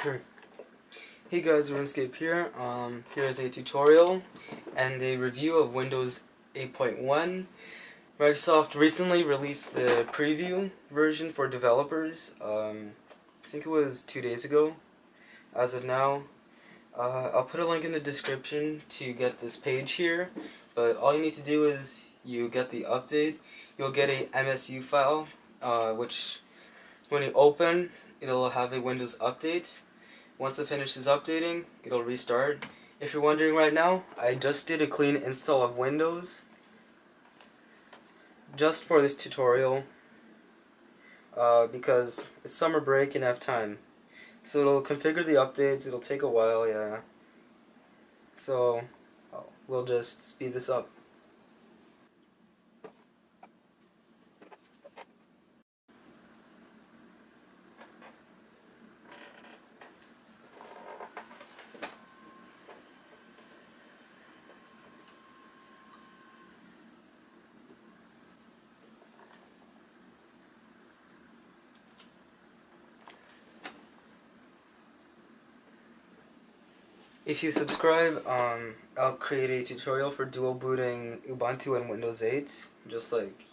Hey guys, RuneScape here. Here's a tutorial and a review of Windows 8.1. Microsoft recently released the preview version for developers. I think it was 2 days ago. As of now, I'll put a link in the description to get this page here. But all you need to do is you get the update. You'll get a MSU file, which when you open, it'll have a Windows update. Once it finishes updating, it'll restart. If you're wondering right now, I just did a clean install of Windows just for this tutorial because it's summer break and I have time. So it'll configure the updates, it'll take a while, yeah. So we'll just speed this up. If you subscribe, I'll create a tutorial for dual booting Ubuntu and Windows 8, just like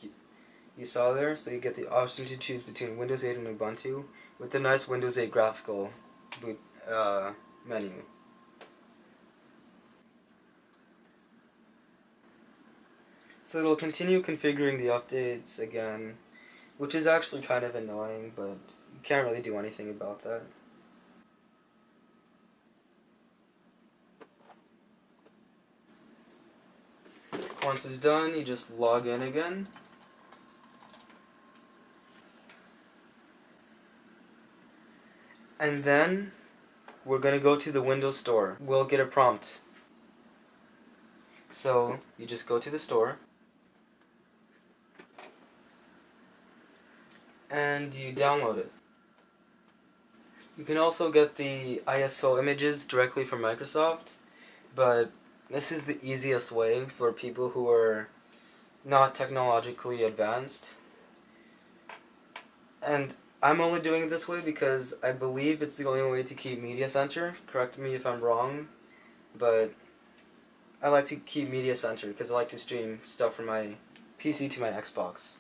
you saw there. So you get the option to choose between Windows 8 and Ubuntu with the nice Windows 8 graphical boot menu. So it'll continue configuring the updates again, which is actually kind of annoying, but you can't really do anything about that. Once it's done, you just log in again. And then we're going to go to the Windows Store. We'll get a prompt. So you just go to the store and you download it. You can also get the ISO images directly from Microsoft, but this is the easiest way for people who are not technologically advanced. And I'm only doing it this way because I believe it's the only way to keep Media Center. Correct me if I'm wrong, but I like to keep Media Center because I like to stream stuff from my PC to my Xbox.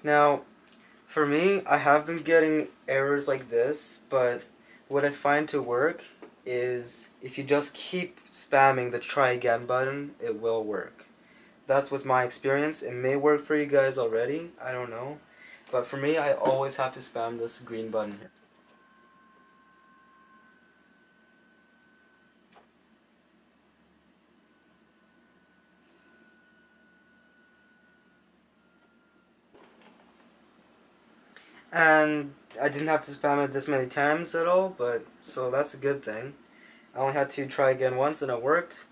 Now, for me, I have been getting errors like this, but what I find to work is if you just keep spamming the try again button, it will work. That's with my experience. It may work for you guys already, I don't know. But for me, I always have to spam this green button here. And I didn't have to spam it this many times at all, but so that's a good thing. I only had to try again once and it worked.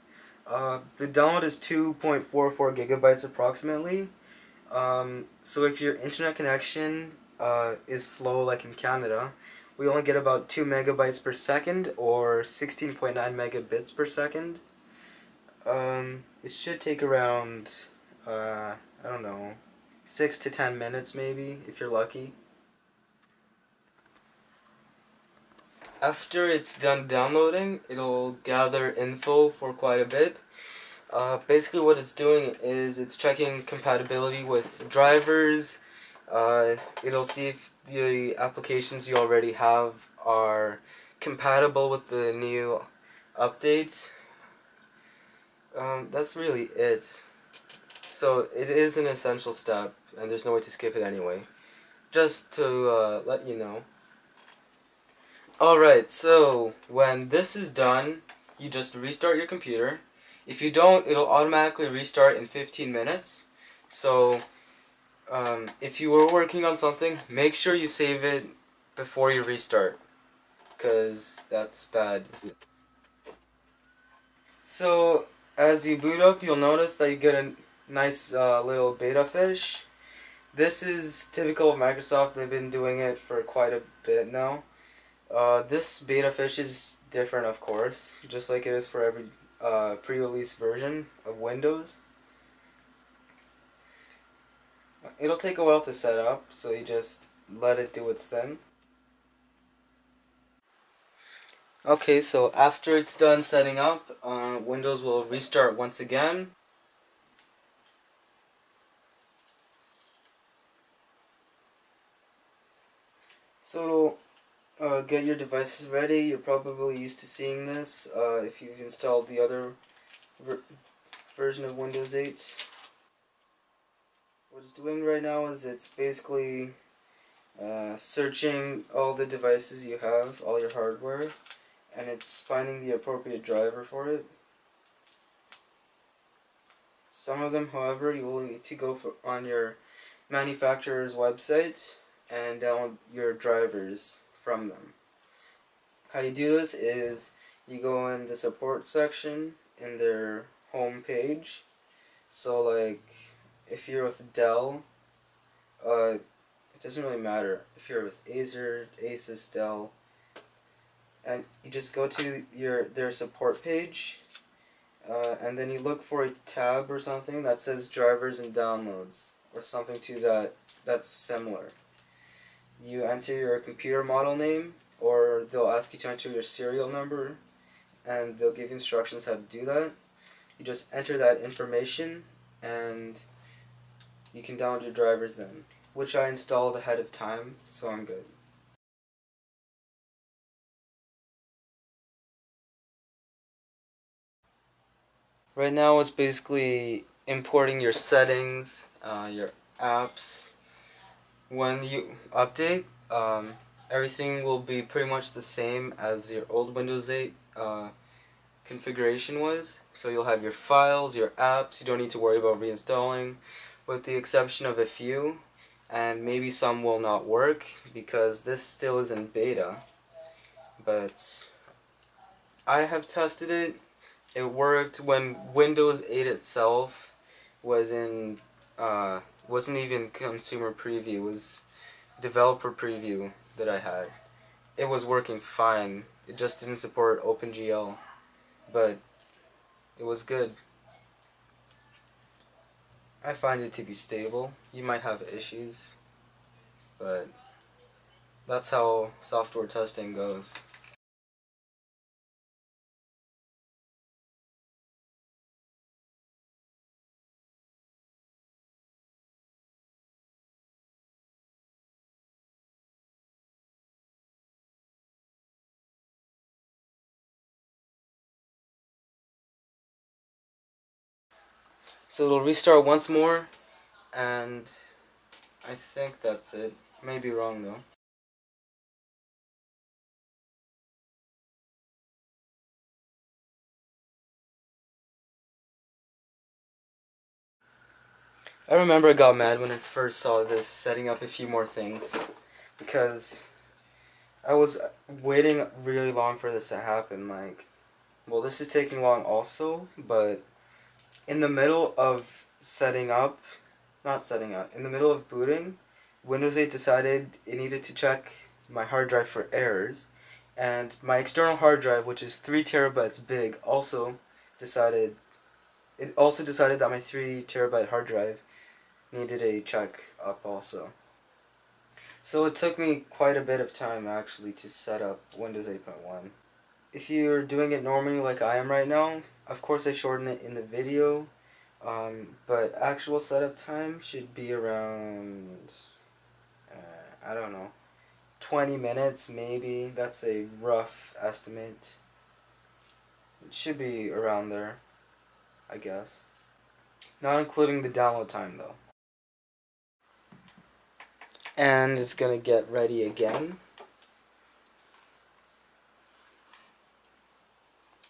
The download is 2.44 gigabytes approximately. So if your internet connection is slow like in Canada, we only get about 2 megabytes per second or 16.9 megabits per second. It should take around, I don't know, 6 to 10 minutes maybe, if you're lucky. After it's done downloading, it'll gather info for quite a bit. Basically what it's doing is it's checking compatibility with drivers. It'll see if the applications you already have are compatible with the new updates. That's really it. So it is an essential step, and there's no way to skip it anyway. Just to let you know. Alright, so when this is done, you just restart your computer. If you don't, it'll automatically restart in 15 minutes. So if you were working on something, make sure you save it before you restart, because that's bad. So as you boot up, you'll notice that you get a nice little beta fish. This is typical of Microsoft. They've been doing it for quite a bit now. This beta fish is different, of course, just like it is for every pre-release version of Windows. it'll take a while to set up, so you just let it do its thing. Okay, so after it's done setting up, Windows will restart once again. So it'll get your devices ready. You're probably used to seeing this if you've installed the other version of Windows 8. What it's doing right now is it's basically searching all the devices you have, all your hardware, and it's finding the appropriate driver for it. Some of them, however, you will need to go on your manufacturer's website and download your drivers from them. How you do this is you go in the support section in their home page. So like if you're with Dell, it doesn't really matter if you're with Acer, Asus, Dell, and you just go to their support page, and then you look for a tab or something that says drivers and downloads or something to that's similar. You enter your computer model name, or they'll ask you to enter your serial number, and they'll give you instructions how to do that. You just enter that information and you can download your drivers then, which I installed ahead of time, so I'm good. Right now it's basically importing your settings, your apps. When you update, everything will be pretty much the same as your old Windows 8 configuration was. So you'll have your files, your apps, you don't need to worry about reinstalling, with the exception of a few, and maybe some will not work because this still is in beta. But I have tested it. It worked when Windows 8 itself was in wasn't even consumer preview, it was developer preview that I had. It was working fine. It just didn't support OpenGL, but it was good. I find it to be stable. You might have issues, but that's how software testing goes. So it'll restart once more, and I think that's it. May be wrong though. I remember I got mad when I first saw this, setting up a few more things, because I was waiting really long for this to happen. Like, well, this is taking long also, but in the middle of in the middle of booting, Windows 8 decided it needed to check my hard drive for errors, and my external hard drive, which is 3 terabytes big, also decided that my 3 terabyte hard drive needed a check up also. So it took me quite a bit of time actually to set up Windows 8.1. If you're doing it normally like I am right now, of course I shorten it in the video, but actual setup time should be around, I don't know, 20 minutes maybe. That's a rough estimate. It should be around there, I guess. Not including the download time though. And it's gonna get ready again.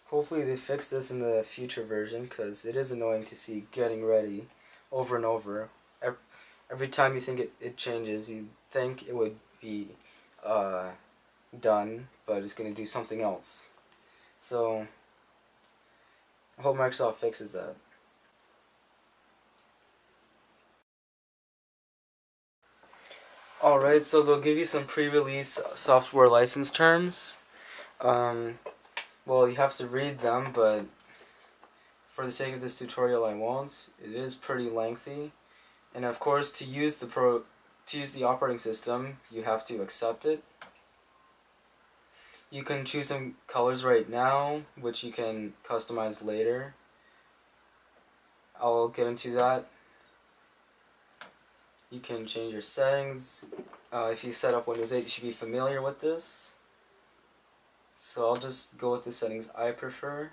Hopefully they fix this in the future version, because it is annoying to see getting ready over and over. Every time you think it changes, you think it would be done, but it's going to do something else. So I hope Microsoft fixes that. Alright, so they'll give you some pre-release software license terms. Well, you have to read them, but for the sake of this tutorial I won't. It is pretty lengthy, And of course, to use the operating system, you have to accept it. You can choose some colors right now, which you can customize later. I'll get into that. You can change your settings. If you set up Windows 8, you should be familiar with this. So I'll just go with the settings I prefer.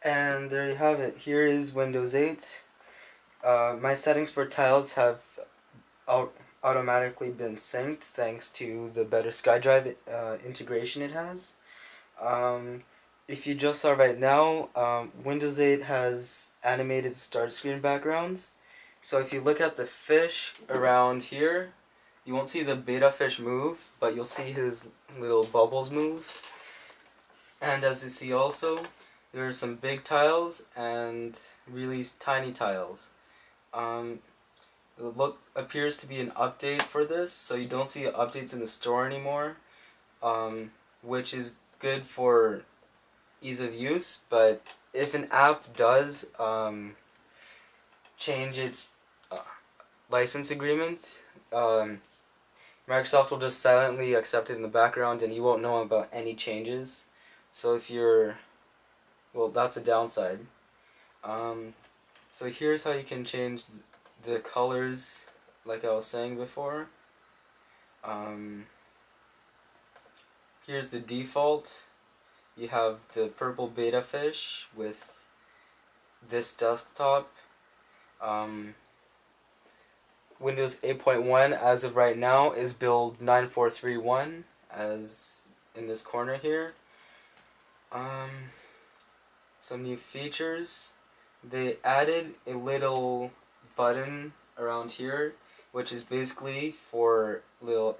And there you have it. Here is Windows 8. My settings for tiles have automatically been synced thanks to the better SkyDrive integration it has. If you just saw right now, Windows 8 has animated start screen backgrounds. So if you look at the fish around here, you won't see the beta fish move, but you'll see his little bubbles move. And as you see also, there are some big tiles and really tiny tiles. It appears to be an update for this, so you don't see updates in the store anymore, which is good for ease of use. But if an app does change its license agreement, Microsoft will just silently accept it in the background and you won't know about any changes. So if you're, well, that's a downside. So here's how you can change the colors, like I was saying before. Here's the default. You have the purple beta fish with this desktop. Windows 8.1 as of right now is build 9431, as in this corner here. Some new features. They added a little button around here, which is basically for little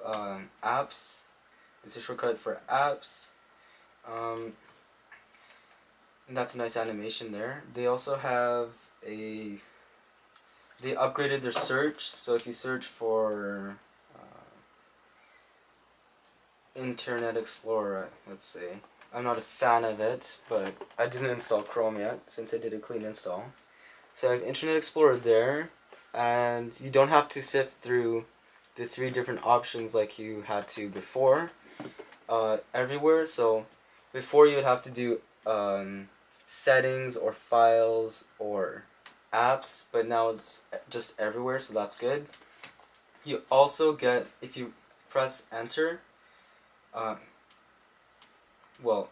apps. It's a shortcut for apps. And that's a nice animation there. They also have they upgraded their search, so if you search for Internet Explorer, let's say, I'm not a fan of it, but I didn't install Chrome yet since I did a clean install. So I have Internet Explorer there, and you don't have to sift through the 3 different options like you had to before everywhere. So before you would have to do settings or files or apps, but now it's just everywhere, so that's good. You also get, if you press enter, well,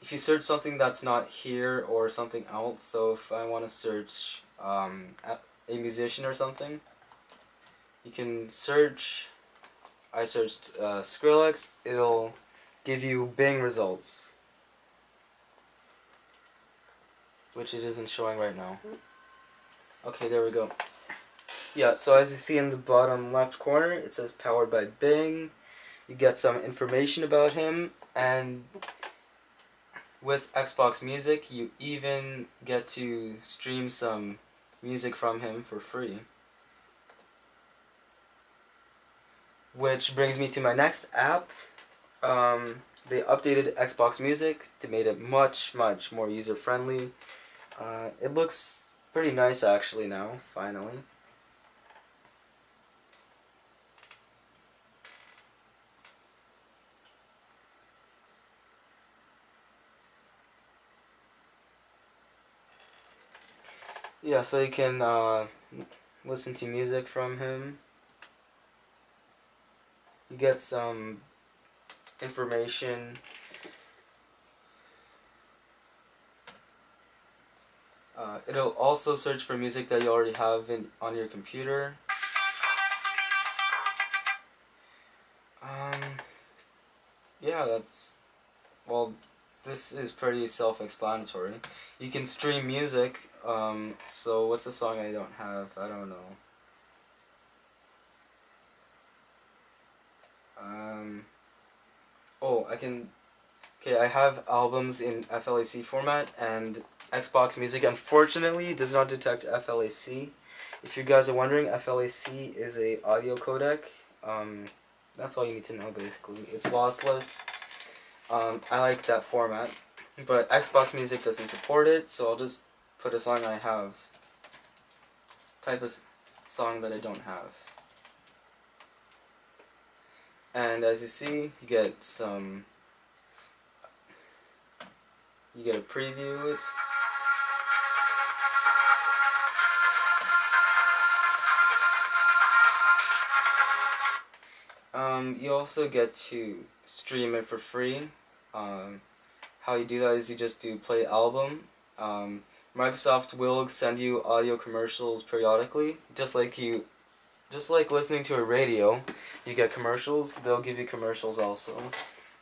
if you search something that's not here or something else, so if I want to search a musician or something, you can search, I searched Skrillex, it'll give you Bing results, which it isn't showing right now. Okay, there we go. Yeah, so as you see in the bottom left corner, it says powered by Bing. You get some information about him, and with Xbox Music, you even get to stream some music from him for free. Which brings me to my next app. They updated Xbox Music to make it much more user-friendly. It looks pretty nice actually now, finally. Yeah, so you can listen to music from him. You get some information. It'll also search for music that you already have on your computer. Yeah, well, this is pretty self-explanatory. You can stream music, so what's the song I don't have? I don't know. Oh, okay, I have albums in FLAC format, and Xbox Music unfortunately does not detect FLAC. If you guys are wondering, FLAC is a audio codec. That's all you need to know basically. It's lossless. I like that format, but Xbox Music doesn't support it, so I'll just put a song I have. Type of song that I don't have. And as you see, you get a preview of it. You also get to stream it for free. How you do that is you just do play album. Microsoft will send you audio commercials periodically, just like listening to a radio. You get commercials. They'll give you commercials also,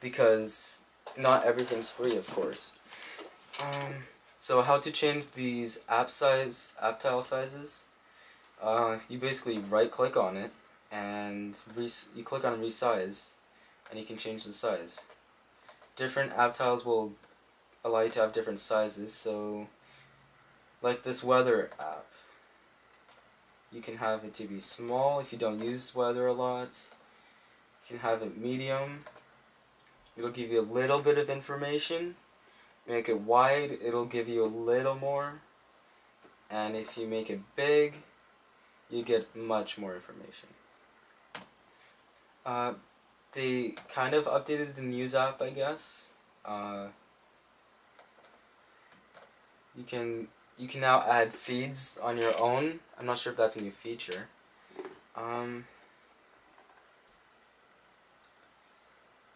because not everything's free, of course. So how to change these app tile sizes? You basically right click on it and you click on resize, and you can change the size. Different app tiles will allow you to have different sizes, so like this weather app, you can have it to be small if you don't use weather a lot. You can have it medium. It'll give you a little bit of information. Make it wide, it'll give you a little more. And if you make it big, you get much more information. They kind of updated the news app, I guess. You can now add feeds on your own. I'm not sure if that's a new feature.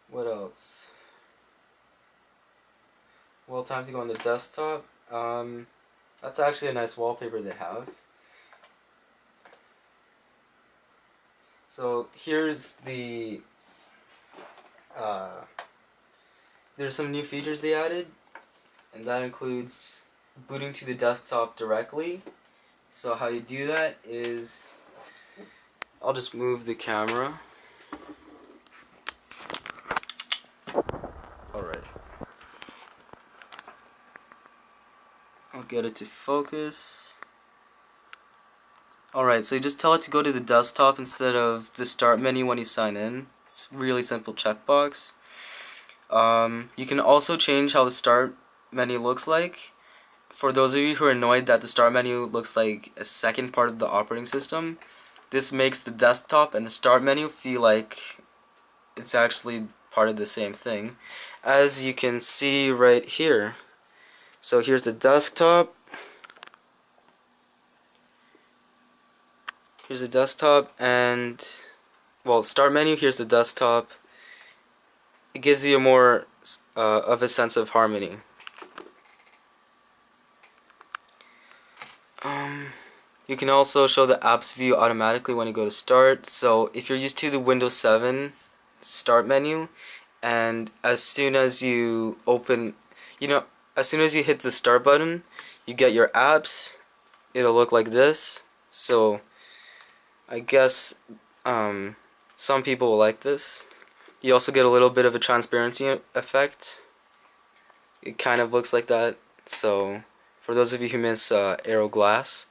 What else? Well, time to go on the desktop. That's actually a nice wallpaper they have. So here's the there's some new features they added, and that includes booting to the desktop directly. So how you do that is, I'll just move the camera. Alright. I'll get it to focus. Alright, so you just tell it to go to the desktop instead of the start menu when you sign in. It's a really simple checkbox. You can also change how the start menu looks like. For those of you who are annoyed that the start menu looks like a second part of the operating system, this makes the desktop and the start menu feel like it's actually part of the same thing, as you can see right here. So here's the desktop. Here's the desktop, and well, start menu, here's the desktop. It gives you more of a sense of harmony. You can also show the apps view automatically when you go to start. So if you're used to the Windows 7 start menu, and as soon as you open, as soon as you hit the start button, you get your apps. It'll look like this. So I guess some people will like this. You also get a little bit of a transparency effect. It kind of looks like that. So for those of you who miss Aero Glass,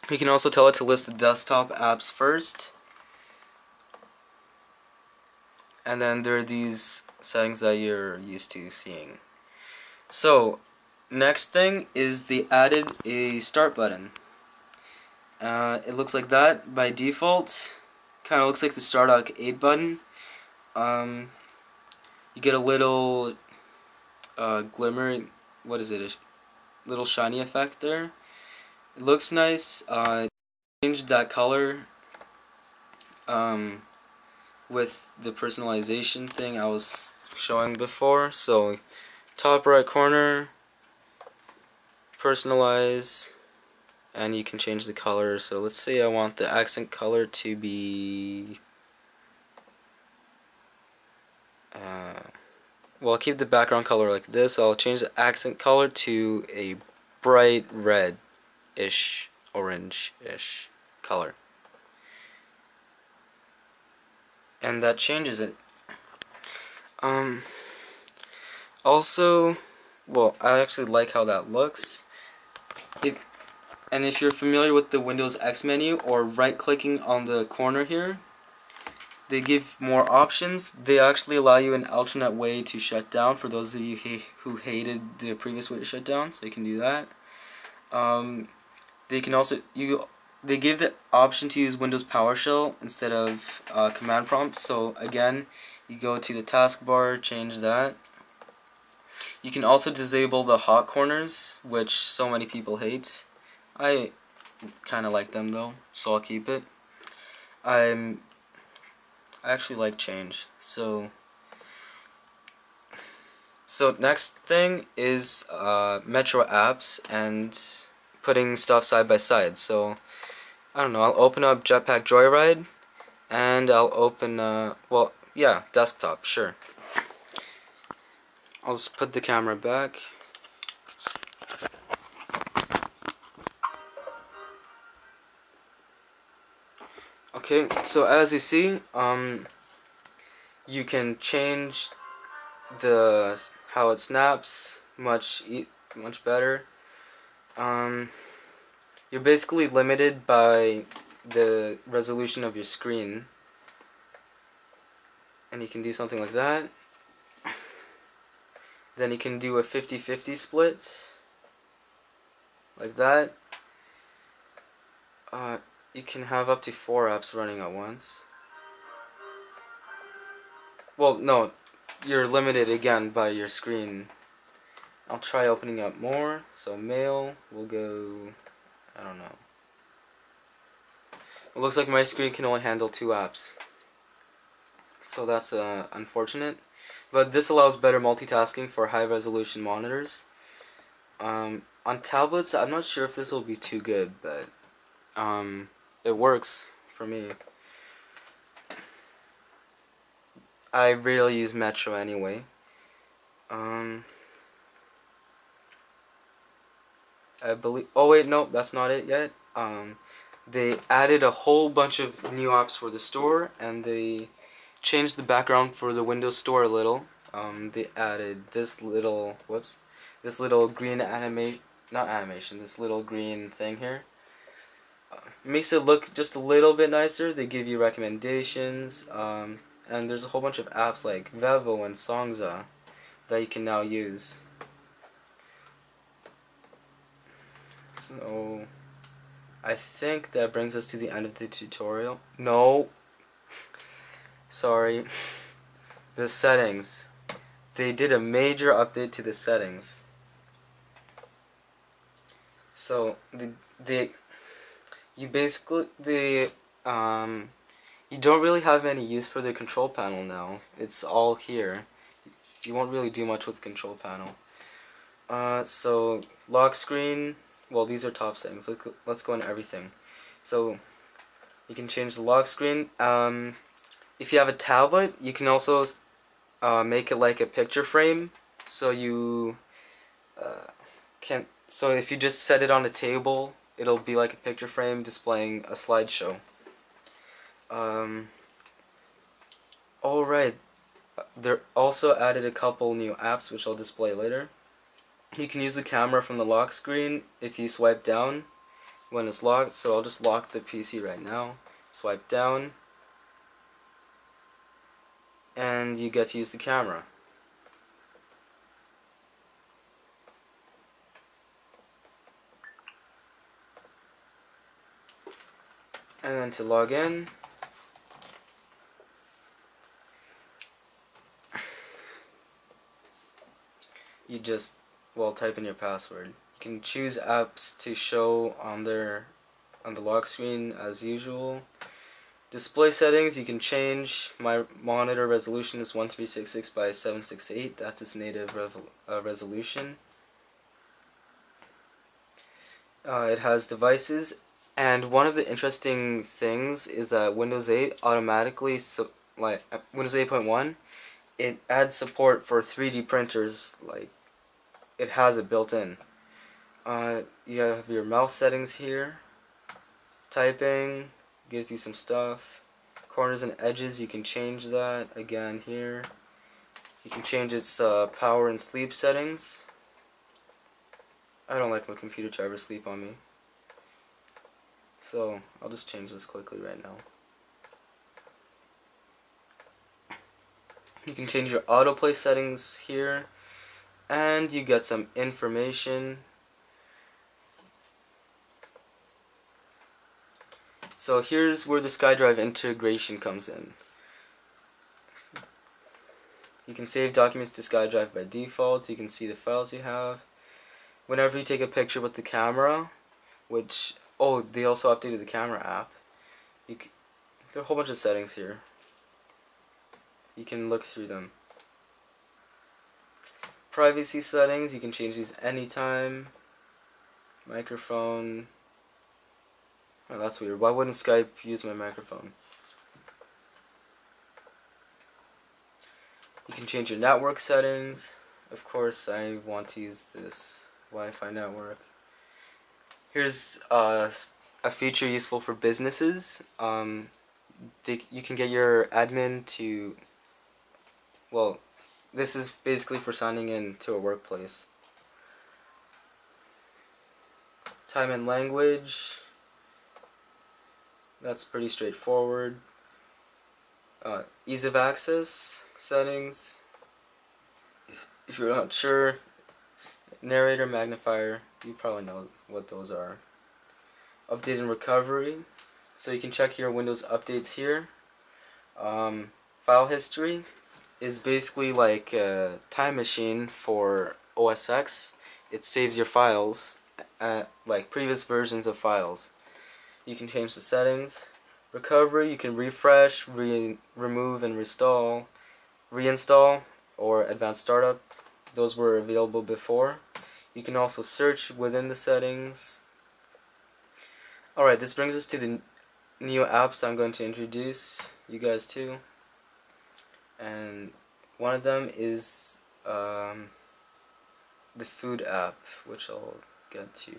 you can also tell it to list the desktop apps first, and then there are these settings that you're used to seeing. So next thing is they added a start button. It looks like that by default. Kind of looks like the Start Arcade button. You get a little glimmer. What is it? A little shiny effect there. It looks nice. Changed that color with the personalization thing I was showing before. So top right corner, personalize, and you can change the color. So let's say I want the accent color to be well, I'll keep the background color like this. I'll change the accent color to a bright red-ish, orange-ish color. And that changes it. Also, well, I actually like how that looks. And if you're familiar with the Windows X menu or right-clicking on the corner here, they give more options. They actually allow you an alternate way to shut down for those of you who hated the previous way to shut down, so you can do that. They can also they give the option to use Windows PowerShell instead of command prompt. So again, you go to the taskbar, change that. You can also disable the hot corners, which so many people hate. I kind of like them though, so I'll keep it. I actually like change. So next thing is Metro apps and putting stuff side by side. So I don't know, I'll open up Jetpack Joyride and I'll open well, yeah, desktop, sure. I'll just put the camera back. Okay, so as you see, you can change how it snaps much better. You're basically limited by the resolution of your screen, and you can do something like that. Then you can do a 50-50 split, like that. You can have up to 4 apps running at once. Well, no, you're limited again by your screen. I'll try opening up more. So mail, we'll go, I don't know. It looks like my screen can only handle 2 apps. So that's unfortunate. But this allows better multitasking for high resolution monitors. On tablets, I'm not sure if this will be too good, but it works for me. I rarely use Metro anyway. I believe. Oh wait, no, that's not it yet. They added a whole bunch of new apps for the store, and they changed the background for the Windows Store a little. They added this little this little green this little green thing here. Makes it look just a little bit nicer. They give you recommendations, and there's a whole bunch of apps like Vevo and Songza that you can now use. So I think that brings us to the end of the tutorial. No, sorry. The settings. They did a major update to the settings. So you don't really have any use for the control panel now. It's all here. You won't really do much with the control panel. So lock screen. Well, these are top settings. Let's go into everything. So you can change the lock screen. If you have a tablet, you can also make it like a picture frame. So you So if you just set it on a table, it'll be like a picture frame displaying a slideshow. Alright, they also added a couple new apps which I'll display later. You can use the camera from the lock screen if you swipe down when it's locked, so I'll just lock the PC right now. Swipe down, and you get to use the camera. And then to log in, you just type in your password. You can choose apps to show on the lock screen as usual. Display settings you can change. My monitor resolution is 1366 by 768. That's its native resolution. It has devices, and one of the interesting things is that Windows 8 automatically, Windows 8.1, it adds support for 3D printers. Like, it has it built in. You have your mouse settings here. Typing gives you some stuff. Corners and edges, you can change that again here. You can change its power and sleep settings. I don't like my computer to ever sleep on me. So I'll just change this quickly right now. You can change your autoplay settings here, and you get some information. So here's where the SkyDrive integration comes in. You can save documents to SkyDrive by default. You can see the files you have. Whenever you take a picture with the camera, which, oh, they also updated the camera app. There are a whole bunch of settings here. You can look through them. Privacy settings, you can change these anytime. Microphone. Oh, that's weird. Why wouldn't Skype use my microphone? You can change your network settings. Of course, I want to use this Wi-Fi network. Here's a feature useful for businesses. You can get your admin to, well, this is basically for signing in to a workplace. Time and language. That's pretty straightforward. Ease of access settings. If you're not sure, narrator, magnifier, you probably know what those are. Update and recovery. So you can check your Windows updates here. File history is basically like a time machine for OS X. It saves your files, like previous versions of files. You can change the settings. Recovery, you can refresh, remove and reinstall, or advanced startup. Those were available before. You can also search within the settings. Alright, this brings us to the new apps I'm going to introduce you guys to. And one of them is the food app, which I'll get to.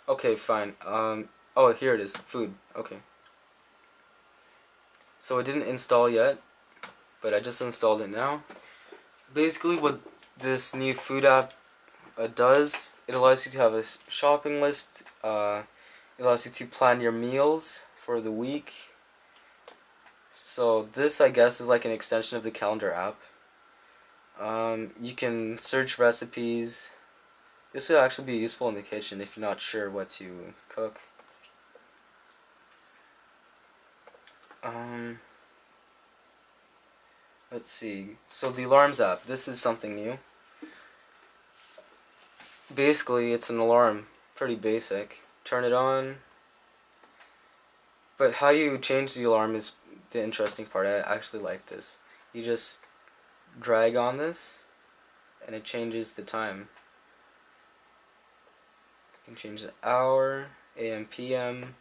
Okay, fine. Oh, here it is. Food. Okay. So it didn't install yet, but I just installed it now. Basically, what this new food app does, it allows you to have a shopping list. It allows you to plan your meals for the week. So this, I guess, is like an extension of the calendar app. You can search recipes. This would actually be useful in the kitchen if you're not sure what to cook. Let's see. So the alarms app, this is something new. Basically, it's an alarm. Pretty basic. Turn it on. But how you change the alarm is the interesting part. I actually like this. You just drag on this, and it changes the time. You can change the hour, AM, PM.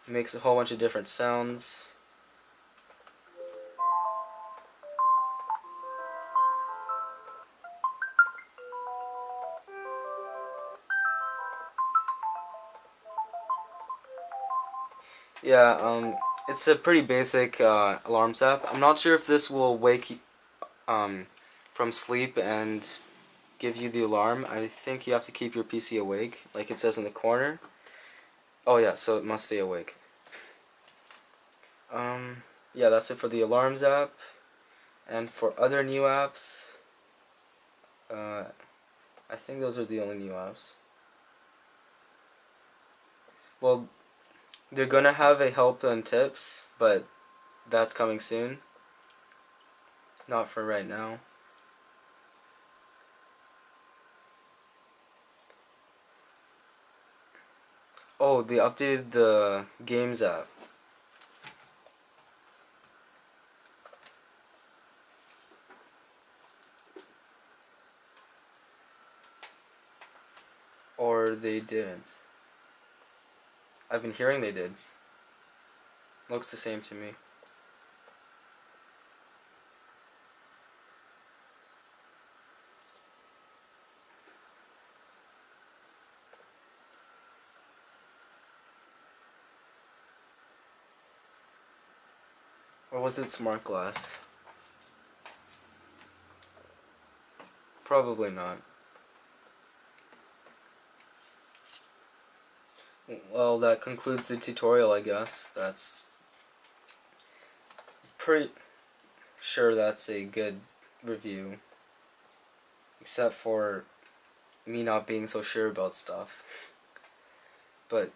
It makes a whole bunch of different sounds. Yeah, it's a pretty basic alarms app. I'm not sure if this will wake from sleep and give you the alarm. I think you have to keep your PC awake, like it says in the corner. Oh yeah, so it must stay awake. Yeah, that's it for the alarms app. And for other new apps, I think those are the only new apps. Well, they're gonna have a help and tips, but that's coming soon. Not for right now. Oh, they updated the games app. Or they didn't. I've been hearing they did. Looks the same to me. Or was it Smart Glass? Probably not. Well, that concludes the tutorial, I guess. That's pretty sure that's a good review. Except for me not being so sure about stuff. But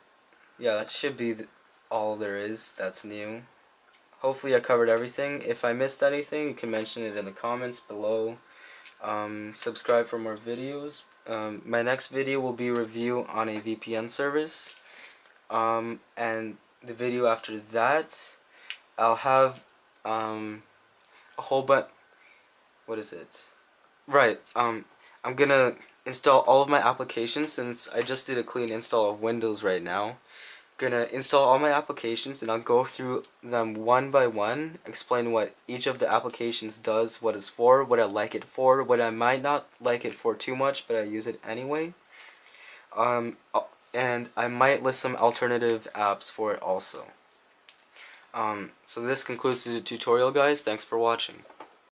yeah, that should be all there is that's new. Hopefully I covered everything. If I missed anything, you can mention it in the comments below. Subscribe for more videos. My next video will be a review on a VPN service. And the video after that, I'll have a whole bunch. What is it? Right. I'm gonna install all of my applications since I just did a clean install of Windows right now. Gonna install all my applications and I'll go through them one by one, explain what each of the applications does, what it's for, what I like it for, what I might not like it for too much, but I use it anyway. And I might list some alternative apps for it also. So this concludes the tutorial, guys. Thanks for watching.